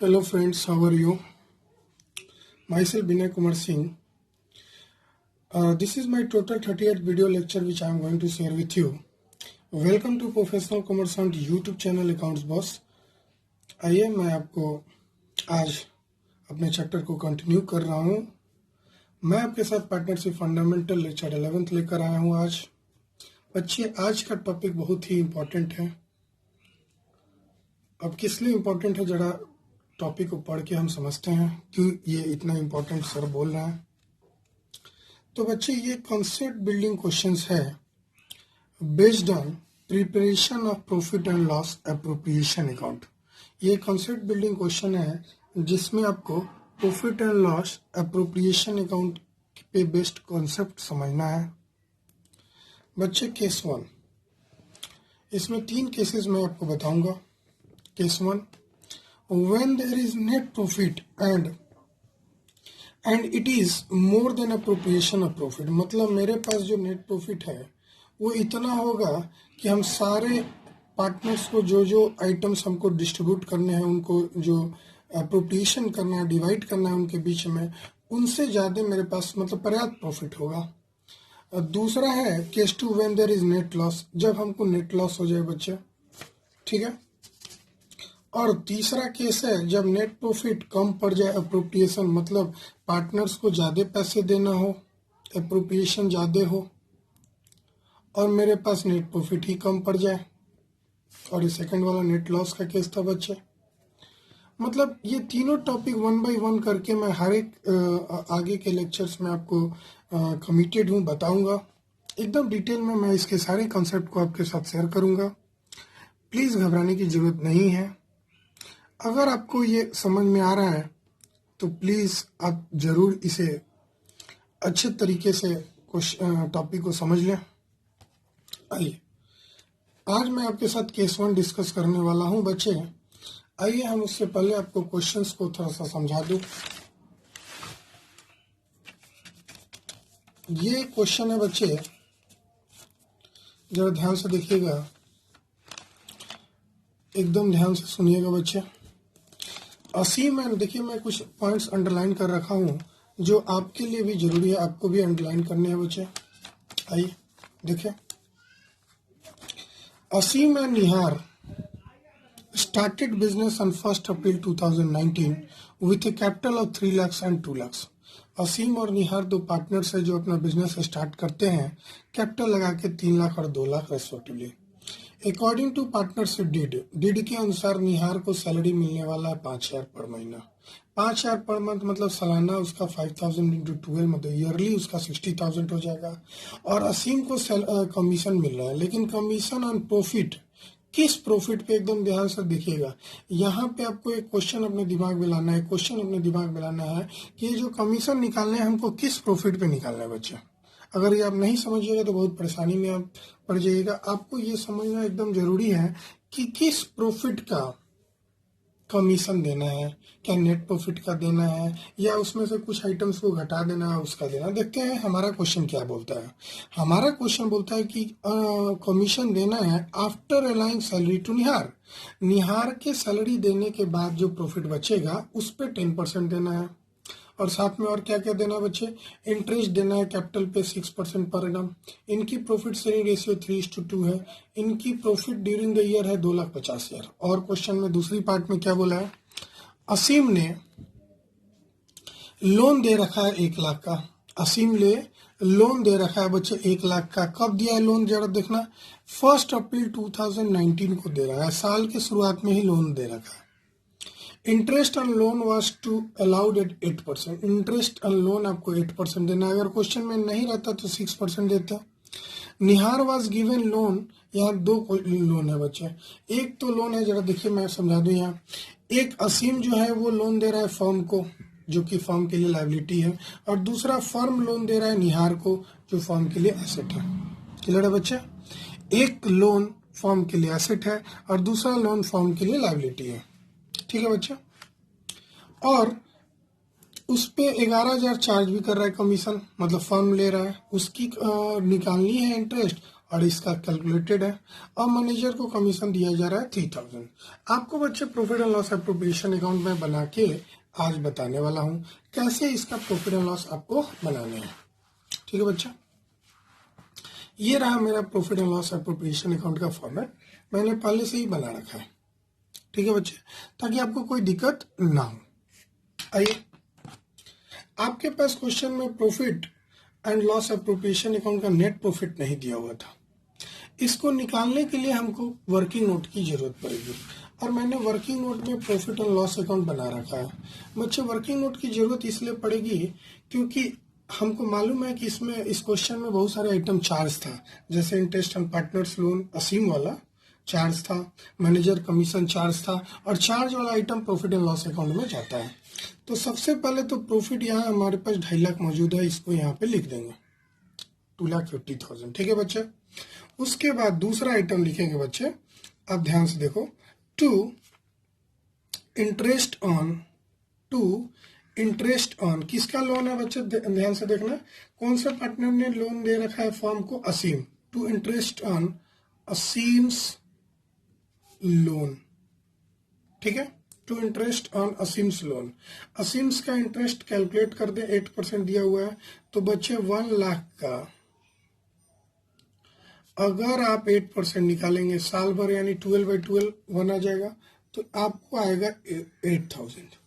Hello friends, how are you? Myself Binay Kumar Singh. This is my total 38th video lecture which I am going to share with you. Welcome to Professional Commerciant YouTube channel Accounts Boss. आइए मैं आपको आज अपने chapter को continue कर रहा हूँ। मैं आपके साथ पार्टनरशिप फंडामेंटल लेक्चर 11th लेकर आया हूँ आज। बच्चे, आज का टॉपिक बहुत ही इम्पोर्टेंट है। अब किस लिए इम्पोर्टेंट है, जरा टॉपिक को पढ़ के हम समझते हैं क्यों ये इतना इम्पोर्टेंट सर बोल रहे हैं। तो बच्चे, ये कॉन्सेप्ट बिल्डिंग क्वेश्चंस है based on preparation of profit and loss appropriation account. ये कॉन्सेप्ट बिल्डिंग क्वेश्चन है जिसमें आपको profit and loss appropriation account पे बेस्ड कॉन्सेप्ट समझना है। बच्चे, केस 1, इसमें 3 केसेस मैं आपको बताऊंगा। Case 1, when there is net profit and it is more than appropriation of profit, मतलब मेरे पास जो नेट प्रॉफिट है वो इतना होगा कि हम सारे पार्टनर्स को जो आइटम्स हमको डिस्ट्रीब्यूट करने हैं, उनको जो अप्रोप्रिएशन करना है, डिवाइड करना है उनके बीच में, उनसे ज़्यादा मेरे पास मतलब पर्याप्त प्रॉफिट होगा। दूसरा है case 2, when there is net loss, जब हमको नेट लॉस हो जाए बच्चे, ठीक है। और तीसरा केस है जब नेट प्रॉफिट कम पड़ जाए अप्रोप्रिएशन, मतलब पार्टनर्स को ज़्यादा पैसे देना हो, अप्रोप्रिएशन ज़्यादा हो और मेरे पास नेट प्रॉफिट ही कम पड़ जाए। और ये सेकंड वाला नेट लॉस का केस था बच्चे। मतलब ये तीनों टॉपिक 1 by 1 करके मैं हर एक आगे के लेक्चर्स में आपको कमिटेड हूँ, बताऊंगा एकदम डिटेल में। मैं इसके सारे कॉन्सेप्ट को आपके साथ शेयर करूंगा। प्लीज़ घबराने की ज़रूरत नहीं है। अगर आपको ये समझ में आ रहा है तो प्लीज़ आप ज़रूर इसे अच्छे तरीके से टॉपिक को समझ लें। आइए, आज मैं आपके साथ केस 1 डिस्कस करने वाला हूं बच्चे। आइए हम उससे पहले आपको क्वेश्चंस को थोड़ा सा समझा दूं। ये क्वेश्चन है बच्चे, जरा ध्यान से देखिएगा, एकदम ध्यान से सुनिएगा बच्चे। असीम है, देखिए मैं कुछ पॉइंट्स अंडरलाइन कर रखा हूँ जो आपके लिए भी जरूरी है, आपको भी अंडरलाइन करने हैं बच्चे। आइए देखिए, Aseem and Nihar started business on 1st April 2019 with a capital of 3 lakhs and 2 lakhs। असीम और निहार दो पार्टनर्स है जो अपना बिजनेस स्टार्ट करते हैं कैपिटल लगा के 3 लाख और 2 lakh respectively. According to partnership deed के अनुसार निहार को सैलरी मिलने वाला है 5,000 पर महीना। 5,000 पर मंथ मतलब सालाना उसका 5,000 इंटू 12 मतलब ईयरली उसका 60,000 हो जाएगा। और असीम को कमीशन मिल रहा है, लेकिन कमीशन ऑन प्रॉफिट, किस प्रॉफिट पे, एकदम ध्यान से देखिएगा। यहाँ पे आपको एक क्वेश्चन अपने दिमाग में लाना है, कि ये जो कमीशन निकालना है हमको किस प्रॉफिट पे निकालना है बच्चे। अगर ये आप नहीं समझिएगा तो बहुत परेशानी में आप पड़ जाइएगा। आपको ये समझना एकदम जरूरी है कि किस प्रॉफिट का कमीशन देना है, क्या नेट प्रॉफिट का देना है या उसमें से कुछ आइटम्स को घटा देना है, उसका देना। देखते हैं हमारा क्वेश्चन क्या बोलता है। हमारा क्वेश्चन बोलता है कि कमीशन देना है आफ्टर अलाइंग सैलरी टू निहार। निहार के सैलरी देने के बाद जो प्रॉफिट बचेगा उस पर 10% देना है। और साथ में और क्या क्या देना है बच्चे, इंटरेस्ट देना है कैपिटल पे 6% पर एनम। इनकी प्रॉफिट शेयरिंग रेशियो 3:2 है। इनकी प्रॉफिट ड्यूरिंग द ईयर है 2,50,000। और क्वेश्चन में दूसरी पार्ट में क्या बोला है, असीम ने लोन दे रखा है 1 लाख का। असीम ने लोन दे रखा है बच्चे 1 लाख का। कब दिया है लोन, जरा देखना, 1 अप्रैल 2019 को दे रहा है, साल के शुरुआत में ही लोन दे रखा है। Interest on loan was to allowed at 8%। Interest on loan आपको 8% देना है। अगर क्वेश्चन में नहीं रहता तो 6% देता। निहार वाज गिवन लोन, यहाँ 2 लोन है बच्चे। एक तो लोन है, जरा देखिए मैं समझा दूं यहाँ। एक असीम जो है वो लोन दे रहा है फर्म को, जो कि फर्म के लिए लायबिलिटी है, और दूसरा फर्म लोन दे रहा है निहार को, जो फर्म के लिए एसेट है। क्लियर है बच्चे? एक लोन फर्म के लिए एसेट है और दूसरा लोन फर्म के लिए लायबिलिटी है। ठीक है बच्चा। और उस पे 11,000 चार्ज भी कर रहा है कमीशन, मतलब फर्म ले रहा है, उसकी निकालनी है इंटरेस्ट और इसका कैलकुलेटेड है। और मैनेजर को कमीशन दिया जा रहा है 3000। आपको बच्चे profit and loss appropriation account में बना के आज बताने वाला हूं कैसे इसका प्रॉफिट एंड लॉस आपको बनाने हैं। ठीक है बच्चा, ये रहा मेरा profit and loss appropriation account का फॉर्मेट, मैंने पहले से ही बना रखा है। ठीक है बच्चे, ताकि आपको कोई दिक्कत ना हो। आइए, आपके पास क्वेश्चन में profit and loss appropriation account का नेट प्रॉफिट नहीं दिया हुआ था। इसको निकालने के लिए हमको वर्किंग नोट की जरूरत पड़ेगी, और मैंने वर्किंग नोट में प्रॉफिट एंड लॉस अकाउंट बना रखा है। बच्चे, वर्किंग नोट की जरूरत इसलिए पड़ेगी क्योंकि हमको मालूम है कि इसमें इस क्वेश्चन में बहुत सारे आइटम चार्ज था, जैसे इंटरेस्ट ऑन पार्टनर्स लोन असीम वाला चार्ज था, मैनेजर कमीशन चार्ज था, और चार्ज वाला item profit and loss account में जाता है। तो सबसे पहले तो प्रॉफिट यहाँ हमारे पास 2.5 लाख मौजूद है, इसको यहाँ पे लिख देंगे 2,50,000। ठीक है बच्चे, उसके बाद दूसरा आइटम लिखेंगे बच्चे, अब ध्यान से देखो, टू इंटरेस्ट ऑन किसका लोन है बच्चे, ध्यान से देखना, कौन से पार्टनर ने लोन दे रखा है फॉर्म को, Aseem. To interest on Aseem's loan. ठीक है, to interest on Aseem's loan. Aseem's का इंटरेस्ट कैलकुलेट कर दे, 8% दिया हुआ है। तो बच्चे 1 लाख का अगर आप 8% निकालेंगे साल भर, यानी 12/12 1 आ जाएगा, तो आपको आएगा 8,000।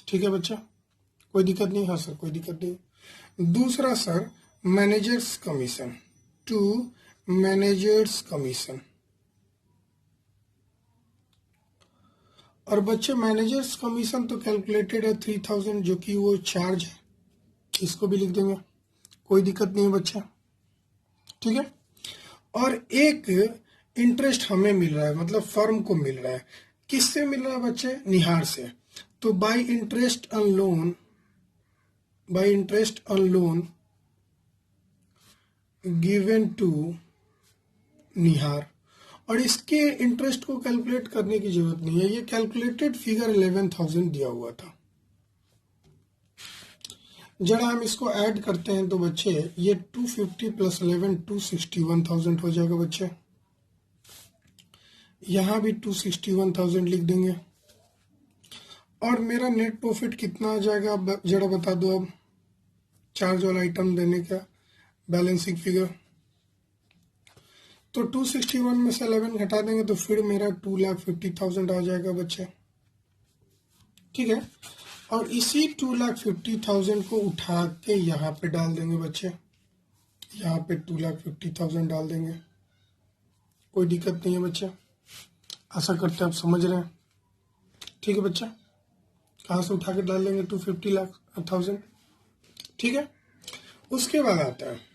ठीक है बच्चा, कोई दिक्कत नहीं? हाँ सर, कोई दिक्कत नहीं। दूसरा sir, managers commission, to managers commission. और बच्चे, मैनेजर्स कमीशन तो कैलकुलेटेड है 3000, जो कि वो चार्ज है, इसको भी लिख देंगे, कोई दिक्कत नहीं है बच्चा। ठीक है, और एक इंटरेस्ट हमें मिल रहा है, मतलब फर्म को मिल रहा है। किससे मिल रहा है बच्चे? निहार से। तो by interest on loan given to Nihar. और इसके इंटरेस्ट को कैलकुलेट करने की जरूरत नहीं है, ये कैलकुलेटेड फिगर 11,000 दिया हुआ था। जरा हम इसको ऐड करते हैं तो बच्चे, ये 250 + 11 261,000 हो जाएगा बच्चे। यहां भी 261,000 लिख देंगे। और मेरा नेट प्रॉफिट कितना आ जाएगा, जरा बता दो अब, चार्ज वाला आइटम देने का बैलेंसिंग फिगर। तो 261 में से 11 घटा देंगे तो फिर मेरा 2,50,000 आ जाएगा बच्चे। ठीक है, और इसी 2,50,000 को उठा के यहाँ पे डाल देंगे बच्चे, यहाँ पे 2,50,000 डाल देंगे, कोई दिक्कत नहीं है बच्चे। आशा करते हैं आप समझ रहे हैं। ठीक है बच्चा, कहाँ से उठा के डाल देंगे 250,000। ठीक है, उसके बाद आता है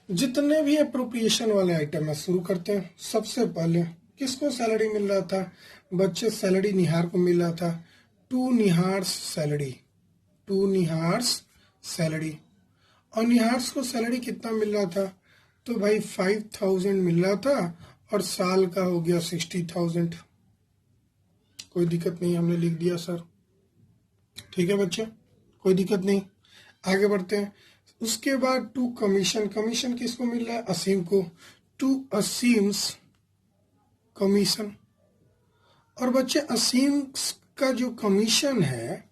जितने भी अप्रोप्रिएशन वाले आइटम है, शुरू करते हैं। सबसे पहले किसको सैलरी मिल रहा था बच्चे? सैलरी निहार को मिल रहा था, टू निहार्स सैलरी। और निहार्स को सैलरी कितना मिल रहा था? तो भाई 5,000 मिल रहा था, और साल का हो गया 60,000। कोई दिक्कत नहीं, हमने लिख दिया सर। ठीक है बच्चे, कोई दिक्कत नहीं, आगे बढ़ते हैं। उसके बाद टू कमीशन किसको मिल रहा है? असीम को, टू असीम्स कमीशन। और बच्चे, असीम का जो कमीशन है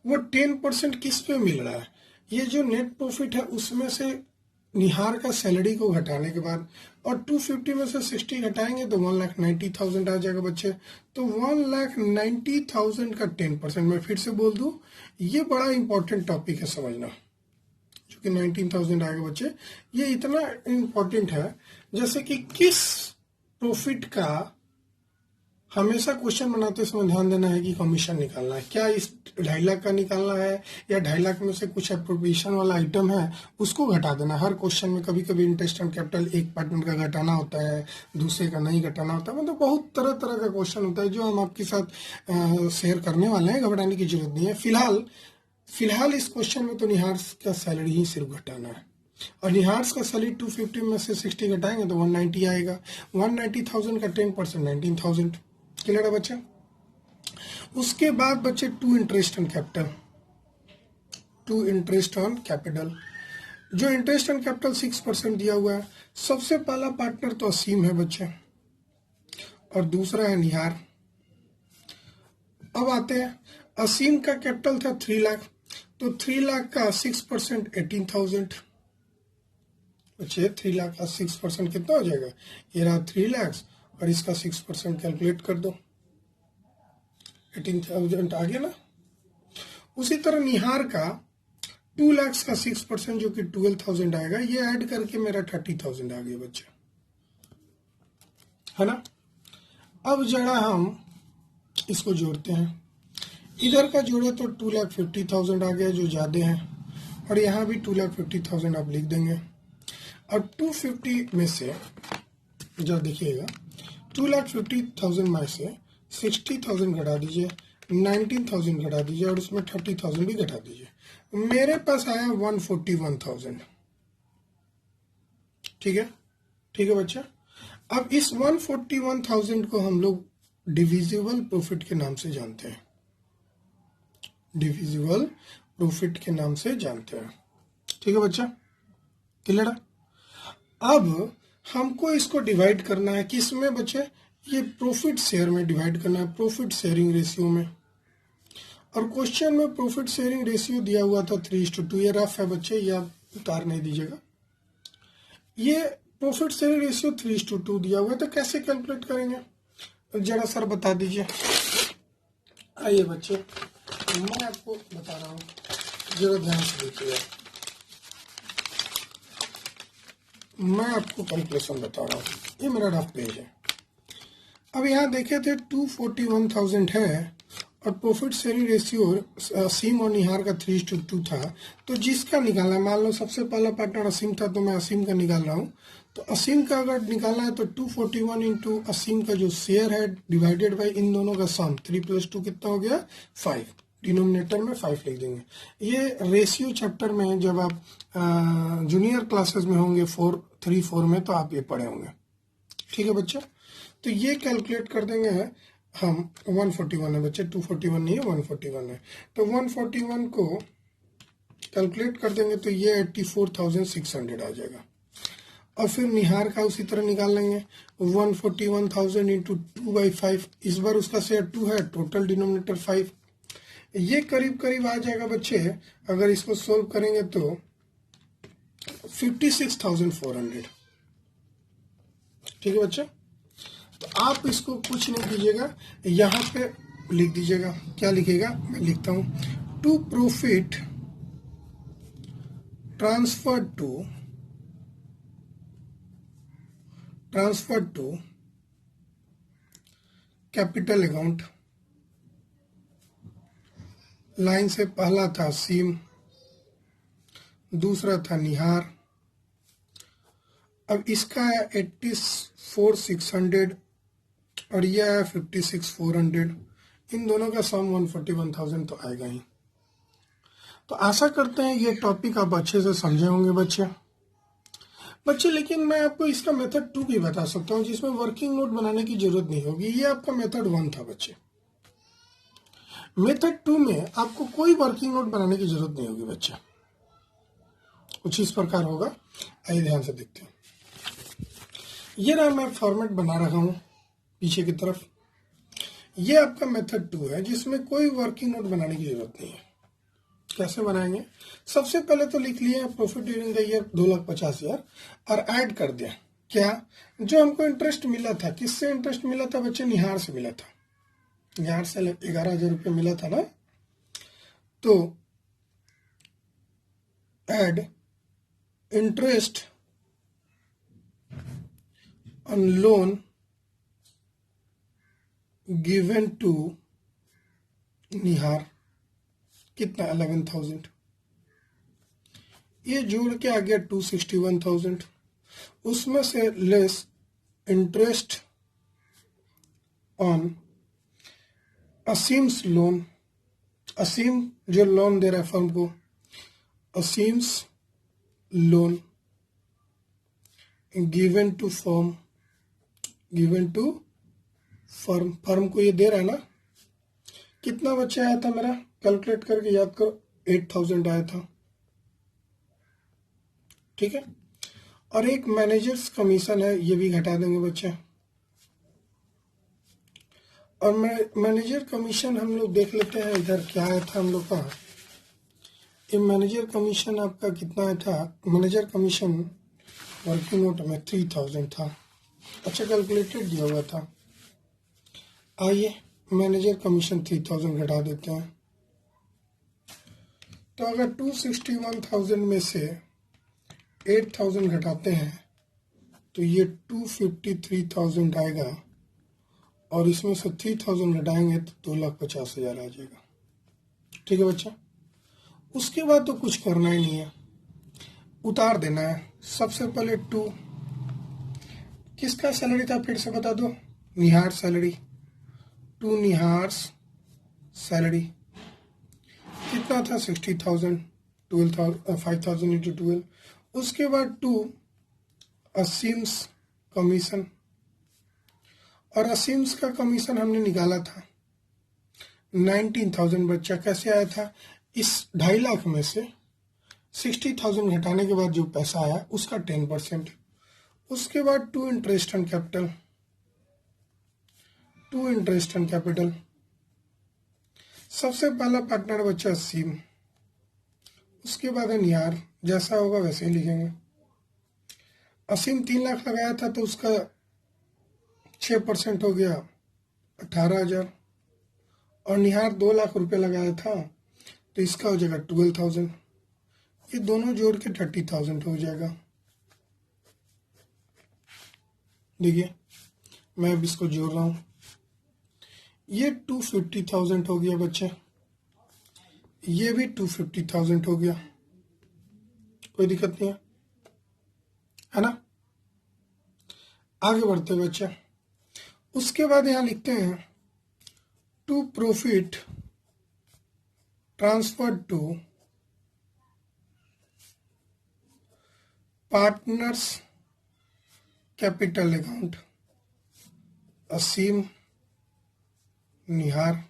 वो 10% किस पे मिल रहा है? ये जो नेट प्रॉफिट है उसमें से निहार का सैलरी को घटाने के बाद, और 250 में से 60 घटाएंगे तो 1,90,000 आ जाएगा बच्चे। तो 1,90,000 का 10%, मैं फिर से बोल दूं, ये बड़ा इंपॉर्टेंट टॉपिक है समझना, जो कि 19,000 आएगा बच्चे। ये इतना इंपॉर्टेंट है, जैसे कि किस प्रॉफिट का हमेशा क्वेश्चन बनाते समय ध्यान देना है कि कमीशन निकालना है, क्या इस 2.5 लाख का निकालना है, या 2.5 लाख में से कुछ एप्रोप्रिएशन वाला आइटम है उसको घटा देना। हर क्वेश्चन में कभी कभी इंटरेस्ट ऑन कैपिटल एक पार्टनर का घटाना होता है, दूसरे का नहीं घटाना होता है, मतलब बहुत तरह तरह का क्वेश्चन होता है जो हम आपके साथ शेयर करने वाले हैं, घबराने की जरूरत नहीं है। फिलहाल इस क्वेश्चन में तो निहार्स का सैलरी ही सिर्फ घटाना है, और निहार्स का सैलरी 250 में से 60 घटाएंगे तो 190 आएगा। 190,000 का 10% 19,000। क्लियर है बच्चे? उसके बाद बच्चे टू इंटरेस्ट ऑन कैपिटल। जो इंटरेस्ट एंड कैपिटल 6% दिया हुआ है, सबसे पहला पार्टनर तो असीम है बच्चे, और दूसरा है निहार। अब आते हैं, असीम का कैपिटल था 3 लाख, तो 3 लाख का 6% 18,000 बच्चे। 3 लाख का 6% कितना हो जाएगा, ये रहा 3 लाख, और इसका 6% कैलकुलेट कर दो, 18,000 आ गया ना। उसी तरह निहार का 2 लाख का 6% जो कि 12,000 आएगा, ये ऐड करके मेरा 30,000 आ गया बच्चे, है ना। अब जरा हम इसको जोड़ते हैं, इधर का जोड़े तो 2,50,000 आ गया जो ज्यादा है, और यहाँ भी 2,50,000 आप लिख देंगे। और 250 में से जरा देखिएगा, 2,50,000 में से 60,000 घटा दीजिए, 19,000 घटा दीजिए, और उसमें 30,000 भी घटा दीजिए, मेरे पास आया 141,000। ठीक है, ठीक है बच्चा। अब इस 141,000 को हम लोग डिविजिबल प्रॉफिट के नाम से जानते हैं, डिविजिबल प्रॉफिट के नाम से जानते हैं। ठीक है बच्चा, क्लियर है। अब हमको इसको डिवाइड करना है किस में बच्चे, ये प्रॉफिट शेयर में डिवाइड करना है, प्रॉफिट शेयरिंग रेशियो में। और क्वेश्चन में प्रॉफिट शेयरिंग रेशियो दिया हुआ था 3:2, ये रफ है बच्चे, ये आप उतार नहीं दीजिएगा। ये प्रॉफिट शेयरिंग रेशियो 3:2 दिया हुआ है, तो कैसे कैलकुलेट करेंगे जरा सर बता दीजिए। आइए बच्चे, मैं आपको बता रहा हूँ, जरा ध्यान से देखिएगा, मैं आपको कैलकुलेशन बता रहा हूँ, ये मेरा रफ पेज है। अब यहाँ देखे थे 241,000 है, और प्रॉफिट शेयरिंग रेशियो असीम और निहार का 3:2 था, तो जिसका निकालना है, मान लो सबसे पहला पार्टनर असीम था, तो मैं असीम का निकाल रहा हूँ। तो असीम का अगर निकालना है तो 241 इंटू असीम का जो शेयर है डिवाइडेड बाई इन दोनों का सम, 3 + 2 कितना हो गया 5, डिनोमिनेटर में 5 लिख देंगे। ये रेशियो चैप्टर में जब आप जूनियर क्लासेस में होंगे 3-4 में, तो आप ये पढ़े होंगे। ठीक है बच्चा, तो ये कैलकुलेट कर देंगे हम, 141 है बच्चे, 241 नहीं है, 141 है। तो 141 को कैलकुलेट कर देंगे तो ये 84,600 आ जाएगा। और फिर निहार का उसी तरह निकाल लेंगे, 141,000 इंटू 2/5, इस बार उसका शेयर 2 है, टोटल डिनोमिनेटर 5, ये करीब करीब आ जाएगा बच्चे। अगर इसको सोल्व करेंगे तो 56,400। ठीक है बच्चे, तो आप इसको कुछ नहीं कीजिएगा, यहाँ पे लिख दीजिएगा। क्या लिखेगा, मैं लिखता हूं, to profit transfer to capital account. Line से पहला था असीम, दूसरा था निहार, अब इसका है 84,600 और यह है 56,400, इन दोनों का सम 141,000 तो आएगा ही। तो आशा करते हैं ये टॉपिक आप अच्छे से समझे होंगे बच्चे। लेकिन मैं आपको इसका मेथड 2 भी बता सकता हूँ, जिसमें वर्किंग नोट बनाने की जरूरत नहीं होगी। ये आपका मेथड 1 था बच्चे। मेथड 2 में आपको कोई वर्किंग नोट बनाने की जरूरत नहीं होगी बच्चे, कुछ इस प्रकार होगा। आइए ध्यान से देखते हैं। ये रहा, मैं फॉर्मेट बना रहा हूं पीछे की तरफ। ये आपका मेथड 2 है, जिसमें कोई वर्किंग नोट बनाने की जरूरत नहीं है। कैसे बनाएंगे, सबसे पहले तो लिख लिया प्रॉफिट ड्यूरिंग द ईयर 2,50,000 और ऐड कर दिया क्या, जो हमको इंटरेस्ट मिला था। किससे इंटरेस्ट मिला था बच्चे, निहार से मिला था। निहार से 11,000 रुपये मिला था ना, तो add interest on loan given to निहार, कितना 11,000, ये जोड़ के आ गया 261,000। उसमें से less interest on Aseem's loan, Aseem जो लोन दे रहा है फर्म को, Aseem's loan given to firm, given to firm, firm को ये दे रहा है ना। कितना बच्चे आया था मेरा, कैलकुलेट करके याद करो, 8,000 आया था। ठीक है। और एक मैनेजर्स कमीशन है, ये भी घटा देंगे बच्चे। और मैनेजर कमीशन हम लोग देख लेते हैं इधर क्या आया था हम लोग का। ये मैनेजर कमीशन आपका कितना आया था? मैनेजर कमीशन वर्किंग नोट में 3000 था। अच्छा, कैलकुलेटेड दिया हुआ था। आइए मैनेजर कमीशन 3000 घटा देते हैं। तो अगर 261,000 में से 8,000 घटाते हैं तो ये 253,000 आएगा, और इसमें से 3,000 घटाएंगे तो 2,50,000 आ जाएगा। ठीक है बच्चा। उसके बाद तो कुछ करना ही नहीं है, उतार देना है। सबसे पहले 2 किसका सैलरी था फिर से बता दो? निहार सैलरी। 2 निहार्स सैलरी कितना था? 60,000। 5,000 इंटू 12। उसके बाद 2 असीम्स कमीशन, और असीम्स का कमीशन हमने निकाला था 19,000। बच्चा कैसे आया था? इस 2.5 लाख में से 60,000 घटाने के बाद जो पैसा आया उसका 10%। उसके बाद 2 interest and capital. 2 interest and capital. सबसे पहला पार्टनर बच्चा असीम, उसके बाद है निहार। जैसा होगा वैसे ही लिखेंगे। असीम 3 लाख लगाया था तो उसका 6% हो गया 18,000। और निहार 2 लाख रुपए लगाया था तो इसका हो जाएगा 12,000। ये दोनों जोड़ के 30,000 हो जाएगा। देखिए मैं अब इसको जोड़ रहा हूं। ये 250,000 हो गया बच्चे, ये भी 250,000 हो गया। कोई दिक्कत नहीं है ना? आगे बढ़ते बच्चे। उसके बाद यहां लिखते हैं to profit transfer to partners capital account. Aseem, Nihar,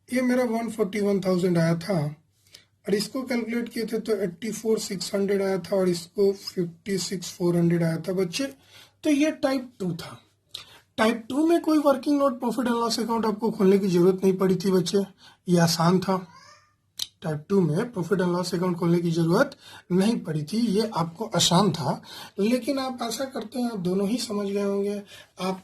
ये मेरा 141,000 आया था, और इसको कैलकुलेट किए थे तो 84,600 आया था, और इसको 56,400 आया था बच्चे। तो ये टाइप 2 था। टाइप 2 में कोई working note profit and loss account आपको खोलने की जरूरत नहीं पड़ी थी बच्चे, ये आसान था। टाइप 2 में प्रॉफिट एंड लॉस अकाउंट खोलने की जरूरत नहीं पड़ी थी, ये आपको आसान था। लेकिन आप आशा करते हैं आप दोनों ही समझ गए होंगे। आप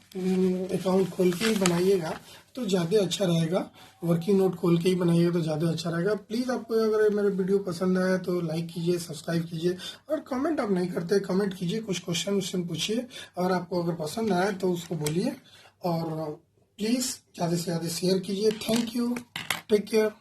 अकाउंट खोल के ही बनाइएगा तो ज़्यादा अच्छा रहेगा। वर्किंग नोट खोल के ही बनाइएगा तो ज़्यादा अच्छा रहेगा। प्लीज़ आपको अगर मेरे वीडियो पसंद आया तो लाइक कीजिए, सब्सक्राइब कीजिए, और कमेंट आप नहीं करते कमेंट कीजिए, कुछ क्वेश्चन पूछिए, और आपको अगर पसंद आया तो उसको बोलिए। और प्लीज़ ज़्यादा से ज़्यादा शेयर कीजिए। Thank you, take care.